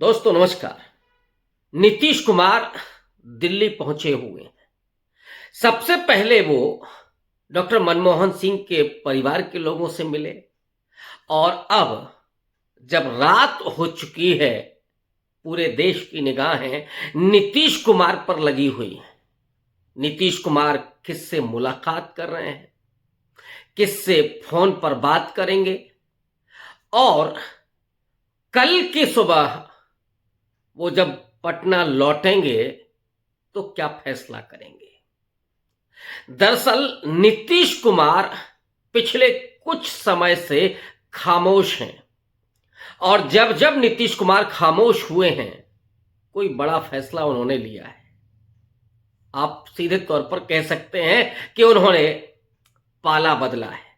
दोस्तों नमस्कार। नीतीश कुमार दिल्ली पहुंचे हुए हैं। सबसे पहले वो डॉक्टर मनमोहन सिंह के परिवार के लोगों से मिले और अब जब रात हो चुकी है, पूरे देश की निगाहें नीतीश कुमार पर लगी हुई हैं। नीतीश कुमार किससे मुलाकात कर रहे हैं, किससे फोन पर बात करेंगे और कल की सुबह वो जब पटना लौटेंगे तो क्या फैसला करेंगे। दरअसल नीतीश कुमार पिछले कुछ समय से खामोश हैं और जब जब नीतीश कुमार खामोश हुए हैं, कोई बड़ा फैसला उन्होंने लिया है। आप सीधे तौर पर कह सकते हैं कि उन्होंने पाला बदला है,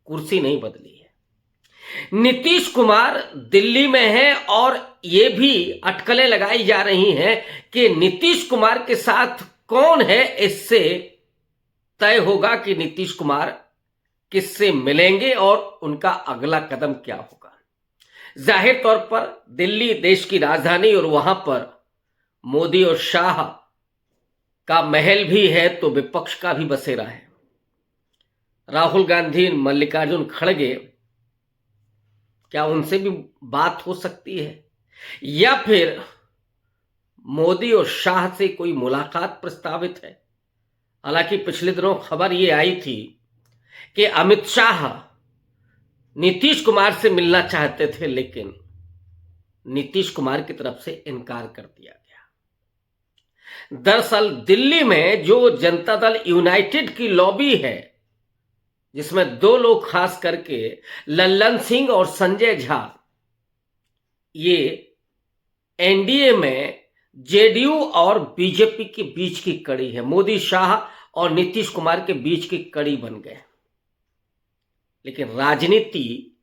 कुर्सी नहीं बदली है। नीतीश कुमार दिल्ली में हैं और ये भी अटकलें लगाई जा रही हैं कि नीतीश कुमार के साथ कौन है, इससे तय होगा कि नीतीश कुमार किससे मिलेंगे और उनका अगला कदम क्या होगा। जाहिर तौर पर दिल्ली देश की राजधानी और वहां पर मोदी और शाह का महल भी है तो विपक्ष का भी बसेरा है। राहुल गांधी, मल्लिकार्जुन खड़गे, क्या उनसे भी बात हो सकती है या फिर मोदी और शाह से कोई मुलाकात प्रस्तावित है। हालांकि पिछले दिनों खबर ये आई थी कि अमित शाह नीतीश कुमार से मिलना चाहते थे, लेकिन नीतीश कुमार की तरफ से इनकार कर दिया गया। दरअसल दिल्ली में जो जनता दल यूनाइटेड की लॉबी है, जिसमें दो लोग खास करके लल्लन सिंह और संजय झा, ये एनडीए में जेडीयू और बीजेपी के बीच की कड़ी है। मोदी, शाह और नीतीश कुमार के बीच की कड़ी बन गए। लेकिन राजनीति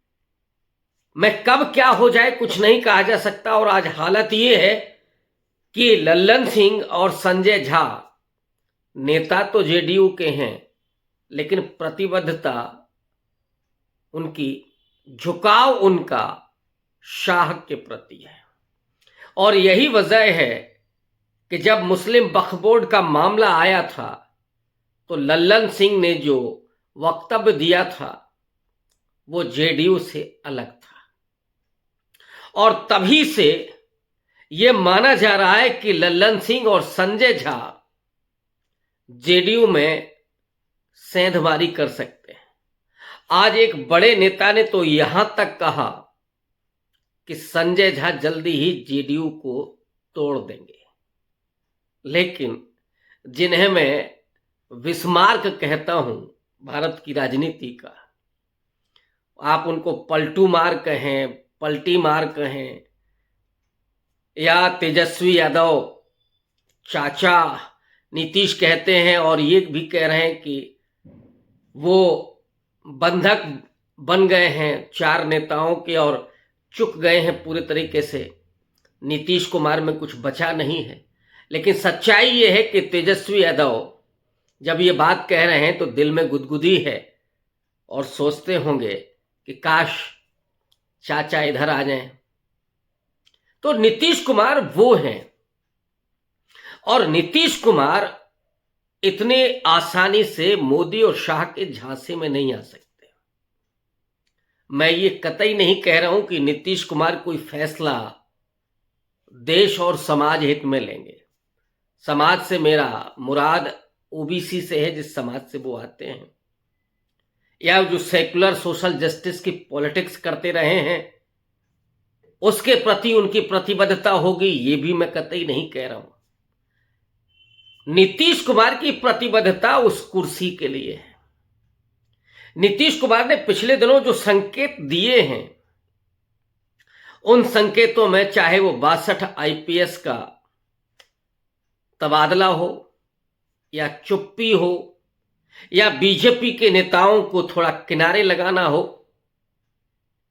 में कब क्या हो जाए कुछ नहीं कहा जा सकता और आज हालत ये है कि लल्लन सिंह और संजय झा नेता तो जेडीयू के हैं, लेकिन प्रतिबद्धता उनकी, झुकाव उनका शाह के प्रति है। और यही वजह है कि जब मुस्लिम वक्फ बोर्ड का मामला आया था तो लल्लन सिंह ने जो वक्तव्य दिया था वो जेडीयू से अलग था और तभी से ये माना जा रहा है कि लल्लन सिंह और संजय झा जेडीयू में सेंधमारी कर सकते हैं। आज एक बड़े नेता ने तो यहां तक कहा कि संजय झा जल्दी ही जेडीयू को तोड़ देंगे। लेकिन जिन्हें मैं विस्मार्क कहता हूं भारत की राजनीति का, आप उनको पलटू मार कहें, पलटी मार कहें या तेजस्वी यादव चाचा नीतीश कहते हैं और ये भी कह रहे हैं कि वो बंधक बन गए हैं चार नेताओं के और चुक गए हैं पूरे तरीके से, नीतीश कुमार में कुछ बचा नहीं है। लेकिन सच्चाई ये है कि तेजस्वी यादव जब ये बात कह रहे हैं तो दिल में गुदगुदी है और सोचते होंगे कि काश चाचा इधर आ जाएं। तो नीतीश कुमार वो हैं और नीतीश कुमार इतने आसानी से मोदी और शाह के झांसे में नहीं आ सकते। मैं ये कतई नहीं कह रहा हूं कि नीतीश कुमार कोई फैसला देश और समाज हित में लेंगे। समाज से मेरा मुराद ओबीसी से है, जिस समाज से वो आते हैं, या जो सेकुलर सोशल जस्टिस की पॉलिटिक्स करते रहे हैं उसके प्रति उनकी प्रतिबद्धता होगी, ये भी मैं कतई नहीं कह रहा हूं। नीतीश कुमार की प्रतिबद्धता उस कुर्सी के लिए है। नीतीश कुमार ने पिछले दिनों जो संकेत दिए हैं, उन संकेतों में चाहे वो 62 आईपीएस का तबादला हो या चुप्पी हो या बीजेपी के नेताओं को थोड़ा किनारे लगाना हो,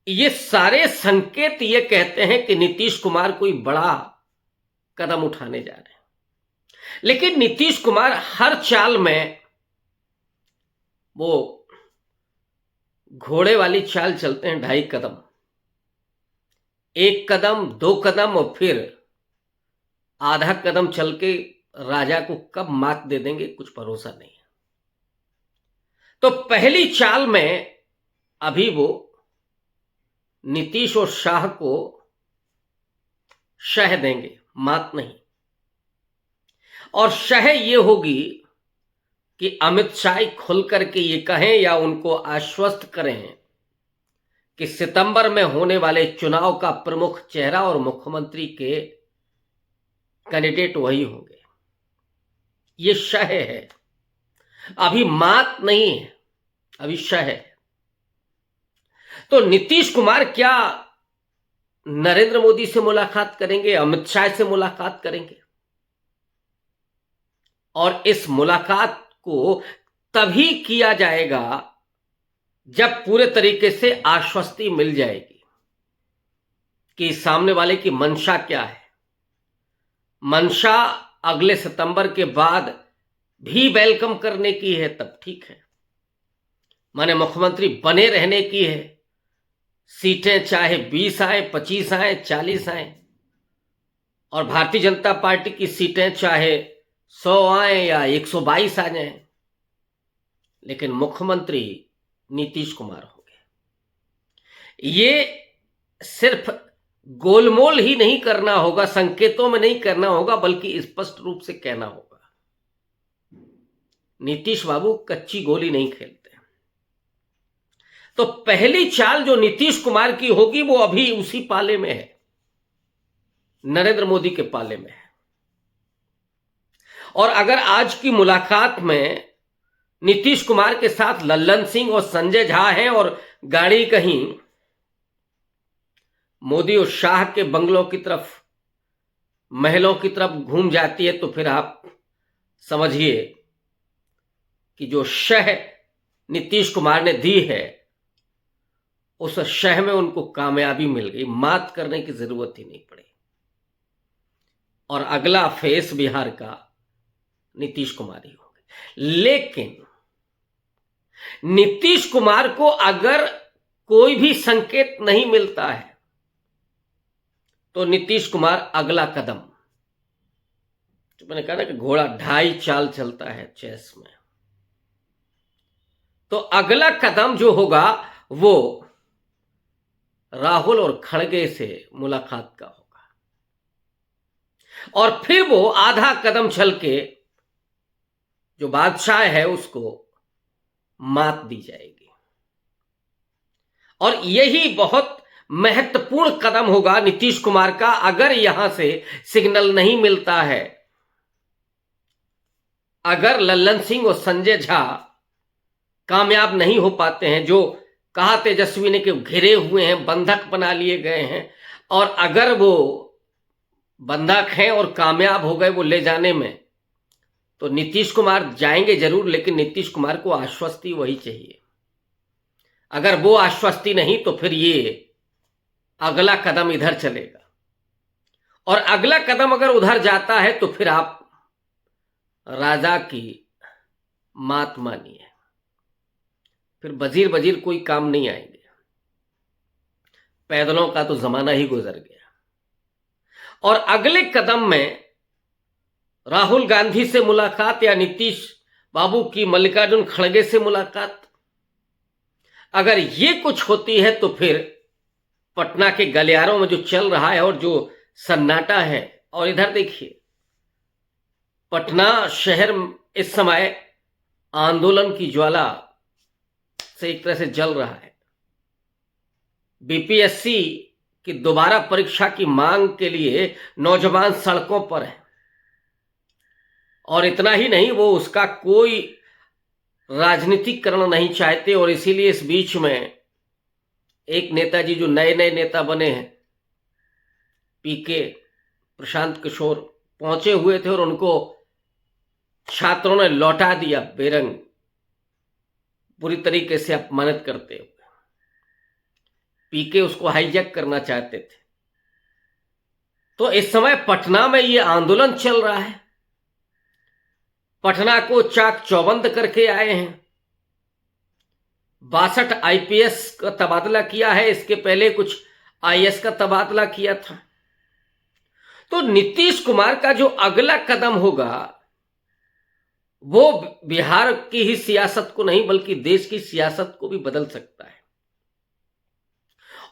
ये सारे संकेत ये कहते हैं कि नीतीश कुमार कोई बड़ा कदम उठाने जा रहे हैं। लेकिन नीतीश कुमार हर चाल में वो घोड़े वाली चाल चलते हैं, 2.5 कदम। एक कदम, दो कदम और फिर आधा कदम चल के राजा को कब मात दे देंगे कुछ भरोसा नहीं है। तो पहली चाल में अभी वो नीतीश और शाह को शह देंगे, मात नहीं। और शह ये होगी कि अमित शाह खुल करके ये कहें या उनको आश्वस्त करें कि सितंबर में होने वाले चुनाव का प्रमुख चेहरा और मुख्यमंत्री के कैंडिडेट वही होंगे। ये शह है, अभी मात नहीं है, अभी शह है। तो नीतीश कुमार क्या नरेंद्र मोदी से मुलाकात करेंगे, अमित शाह से मुलाकात करेंगे? और इस मुलाकात को तभी किया जाएगा जब पूरे तरीके से आश्वस्ति मिल जाएगी कि सामने वाले की मंशा क्या है। मंशा अगले सितंबर के बाद भी वेलकम करने की है तब ठीक है, माने मुख्यमंत्री बने रहने की है। सीटें चाहे 20 आए, 25 आए, 40 आए, और भारतीय जनता पार्टी की सीटें चाहे 100 आए या 122 आ जाए, लेकिन मुख्यमंत्री नीतीश कुमार होंगे। ये सिर्फ गोलमोल ही नहीं करना होगा, संकेतों में नहीं करना होगा, बल्कि स्पष्ट रूप से कहना होगा। नीतीश बाबू कच्ची गोली नहीं खेलते। तो पहली चाल जो नीतीश कुमार की होगी वो अभी उसी पाले में है, नरेंद्र मोदी के पाले में है। और अगर आज की मुलाकात में नीतीश कुमार के साथ लल्लन सिंह और संजय झा हैं और गाड़ी कहीं मोदी और शाह के बंगलों की तरफ, महलों की तरफ घूम जाती है, तो फिर आप समझिए कि जो शह नीतीश कुमार ने दी है उस शह में उनको कामयाबी मिल गई, मात करने की जरूरत ही नहीं पड़ी। और अगला फेस बिहार का नीतीश कुमार ही होंगे। लेकिन नीतीश कुमार को अगर कोई भी संकेत नहीं मिलता है तो नीतीश कुमार अगला कदम, जो मैंने कहा ना कि घोड़ा 2.5 चाल चलता है चेस में, तो अगला कदम जो होगा वो राहुल और खड़गे से मुलाकात का होगा। और फिर वो आधा कदम चल के जो बादशाह है उसको मात दी जाएगी। और यही बहुत महत्वपूर्ण कदम होगा नीतीश कुमार का। अगर यहां से सिग्नल नहीं मिलता है, अगर लल्लन सिंह और संजय झा कामयाब नहीं हो पाते हैं, जो कहा तेजस्वी ने कि घिरे हुए हैं, बंधक बना लिए गए हैं, और अगर वो बंधक हैं और कामयाब हो गए वो ले जाने में, तो नीतीश कुमार जाएंगे जरूर, लेकिन नीतीश कुमार को आश्वस्ति वही चाहिए। अगर वो आश्वस्ति नहीं तो फिर ये अगला कदम इधर चलेगा, और अगला कदम अगर उधर जाता है तो फिर आप राजा की मात मानिए, फिर वजीर वजीर कोई काम नहीं आएंगे। पैदलों का तो जमाना ही गुजर गया। और अगले कदम में राहुल गांधी से मुलाकात या नीतीश बाबू की मल्लिकार्जुन खड़गे से मुलाकात, अगर ये कुछ होती है तो फिर पटना के गलियारों में जो चल रहा है और जो सन्नाटा है, और इधर देखिए पटना शहर इस समय आंदोलन की ज्वाला से एक तरह से जल रहा है। बीपीएससी की दोबारा परीक्षा की मांग के लिए नौजवान सड़कों पर हैं, और इतना ही नहीं, वो उसका कोई राजनीतिकरण नहीं चाहते। और इसीलिए इस बीच में एक नेताजी जो नए नए नेता बने हैं, पीके प्रशांत किशोर, पहुंचे हुए थे और उनको छात्रों ने लौटा दिया बेरंग, पूरी तरीके से अपमानित करते हुए। पीके उसको हाईजैक करना चाहते थे। तो इस समय पटना में ये आंदोलन चल रहा है, पटना को चाक चौबंद करके आए हैं। 62 आईपीएस का तबादला किया है, इसके पहले कुछ आईएएस का तबादला किया था। तो नीतीश कुमार का जो अगला कदम होगा वो बिहार की ही सियासत को नहीं बल्कि देश की सियासत को भी बदल सकता है।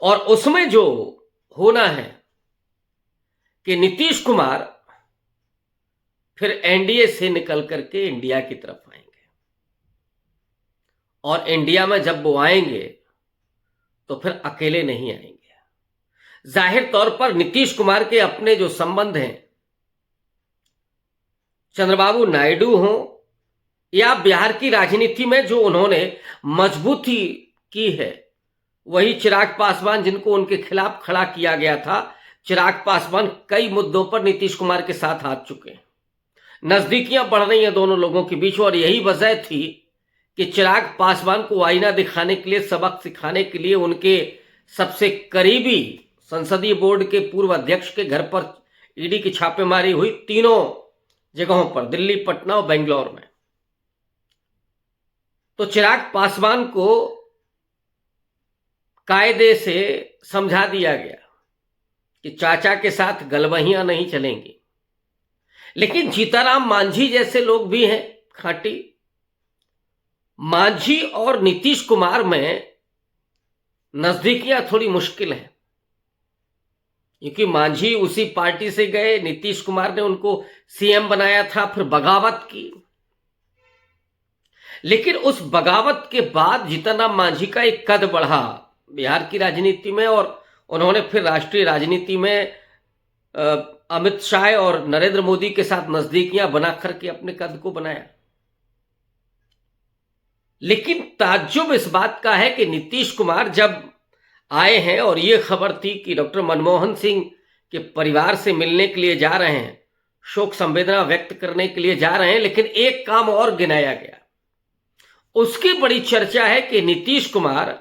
और उसमें जो होना है कि नीतीश कुमार फिर एनडीए से निकल करके इंडिया की तरफ आएंगे, और इंडिया में जब वो आएंगे तो फिर अकेले नहीं आएंगे। जाहिर तौर पर नीतीश कुमार के अपने जो संबंध हैं, चंद्रबाबू नायडू हों या बिहार की राजनीति में जो उन्होंने मजबूती की है, वही चिराग पासवान जिनको उनके खिलाफ खड़ा किया गया था, चिराग पासवान कई मुद्दों पर नीतीश कुमार के साथ हाथ चुके हैं। नजदीकियां बढ़ रही हैं दोनों लोगों के बीच, और यही वजह थी कि चिराग पासवान को आईना दिखाने के लिए, सबक सिखाने के लिए उनके सबसे करीबी संसदीय बोर्ड के पूर्व अध्यक्ष के घर पर ईडी की छापेमारी हुई, तीनों जगहों पर, दिल्ली, पटना और बेंगलोर में। तो चिराग पासवान को कायदे से समझा दिया गया कि चाचा के साथ गलबहियां नहीं चलेंगी। लेकिन जीताराम मांझी जैसे लोग भी हैं खाटी। मांझी और नीतीश कुमार में नजदीकियां थोड़ी मुश्किल है, क्योंकि मांझी उसी पार्टी से गए, नीतीश कुमार ने उनको सीएम बनाया था, फिर बगावत की। लेकिन उस बगावत के बाद जीतनराम मांझी का एक कद बढ़ा बिहार की राजनीति में, और उन्होंने फिर राष्ट्रीय राजनीति में अमित शाह और नरेंद्र मोदी के साथ नजदीकियां बना करके अपने कद को बनाया। लेकिन ताज्जुब इस बात का है कि नीतीश कुमार जब आए हैं और ये खबर थी कि डॉक्टर मनमोहन सिंह के परिवार से मिलने के लिए जा रहे हैं, शोक संवेदना व्यक्त करने के लिए जा रहे हैं, लेकिन एक काम और गिनाया गया। उसकी बड़ी चर्चा है कि नीतीश कुमार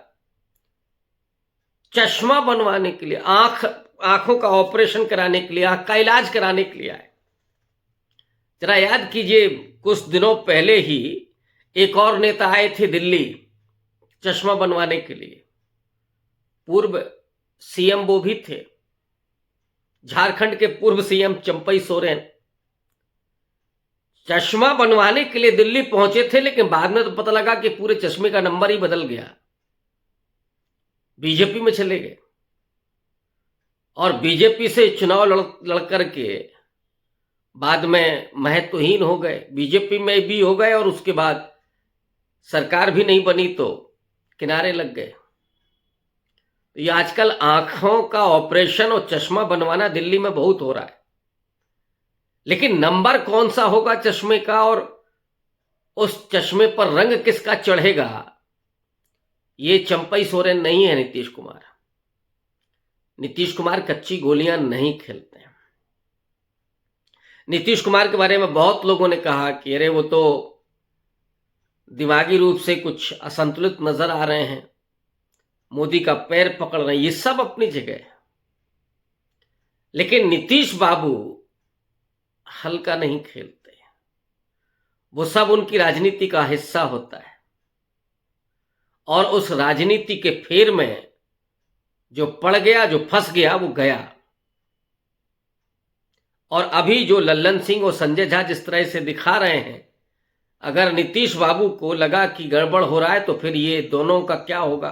चश्मा बनवाने के लिए, आंखों का ऑपरेशन कराने के लिए, आंख का इलाज कराने के लिए आए। जरा याद कीजिए, कुछ दिनों पहले ही एक और नेता आए थे दिल्ली चश्मा बनवाने के लिए, पूर्व सीएम वो भी थे, झारखंड के पूर्व सीएम चंपई सोरेन। चश्मा बनवाने के लिए दिल्ली पहुंचे थे, लेकिन बाद में तो पता लगा कि पूरे चश्मे का नंबर ही बदल गया, बीजेपी में चले गए, और बीजेपी से चुनाव लड़ करके बाद में महत्वहीन हो गए, बीजेपी में भी हो गए, और उसके बाद सरकार भी नहीं बनी तो किनारे लग गए। ये आजकल आंखों का ऑपरेशन और चश्मा बनवाना दिल्ली में बहुत हो रहा है, लेकिन नंबर कौन सा होगा चश्मे का और उस चश्मे पर रंग किसका चढ़ेगा, ये चंपई सोरेन नहीं है नीतीश कुमार। नीतीश कुमार कच्ची गोलियां नहीं खेलते हैं। नीतीश कुमार के बारे में बहुत लोगों ने कहा कि अरे वो तो दिमागी रूप से कुछ असंतुलित नजर आ रहे हैं, मोदी का पैर पकड़ रहे हैं। ये सब अपनी जगह है, लेकिन नीतीश बाबू हल्का नहीं खेलते, वो सब उनकी राजनीति का हिस्सा होता है, और उस राजनीति के फेर में जो पड़ गया, जो फंस गया, वो गया। और अभी जो लल्लन सिंह और संजय झा जिस तरह से दिखा रहे हैं, अगर नीतीश बाबू को लगा कि गड़बड़ हो रहा है तो फिर ये दोनों का क्या होगा।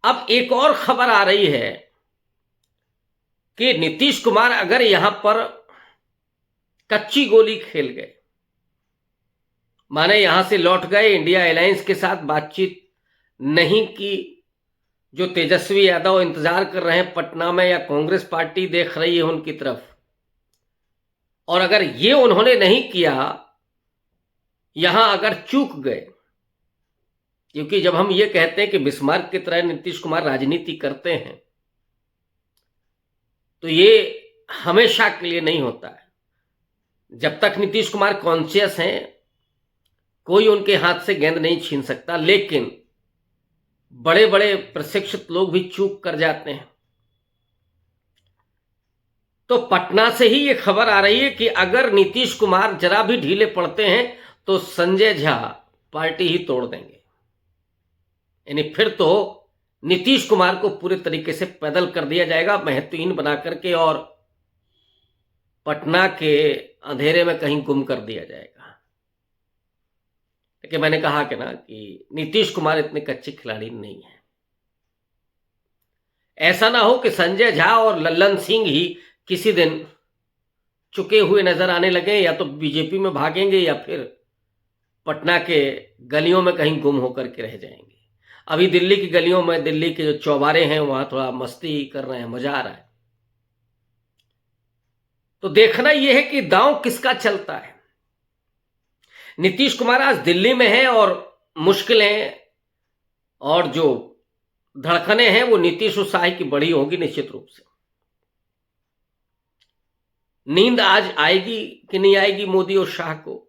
अब एक और खबर आ रही है कि नीतीश कुमार अगर यहां पर कच्ची गोली खेल गए, माने यहां से लौट गए, इंडिया अलायंस के साथ बातचीत नहीं की, जो तेजस्वी यादव इंतजार कर रहे हैं पटना में या कांग्रेस पार्टी देख रही है उनकी तरफ, और अगर ये उन्होंने नहीं किया, यहां अगर चूक गए, क्योंकि जब हम ये कहते हैं कि बिस्मार्क की तरह नीतीश कुमार राजनीति करते हैं, तो ये हमेशा के लिए नहीं होता है। जब तक नीतीश कुमार कॉन्शियस हैं, कोई उनके हाथ से गेंद नहीं छीन सकता, लेकिन बड़े बड़े प्रशिक्षित लोग भी चूक कर जाते हैं। तो पटना से ही ये खबर आ रही है कि अगर नीतीश कुमार जरा भी ढीले पड़ते हैं तो संजय झा पार्टी ही तोड़ देंगे, यानी फिर तो नीतीश कुमार को पूरे तरीके से पैदल कर दिया जाएगा, महत्वहीन बना करके, और पटना के अंधेरे में कहीं गुम कर दिया जाएगा। लेकिन मैंने कहा कि ना कि नीतीश कुमार इतने कच्चे खिलाड़ी नहीं है। ऐसा ना हो कि संजय झा और लल्लन सिंह ही किसी दिन चुके हुए नजर आने लगे, या तो बीजेपी में भागेंगे या फिर पटना के गलियों में कहीं गुम होकर के रह जाएंगे। अभी दिल्ली की गलियों में, दिल्ली के जो चौबारे हैं वहां थोड़ा मस्ती कर रहे हैं, मजा आ रहा है। तो देखना यह है कि दांव किसका चलता है। नीतीश कुमार आज दिल्ली में है और मुश्किलें और जो धड़कने हैं वो नीतीश और शाह की बड़ी होगी निश्चित रूप से। नींद आज आएगी कि नहीं आएगी मोदी और शाह को?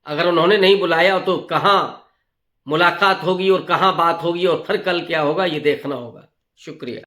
अगर उन्होंने नहीं बुलाया तो कहां मुलाकात होगी और कहां बात होगी, और फिर कल क्या होगा ये देखना होगा। शुक्रिया।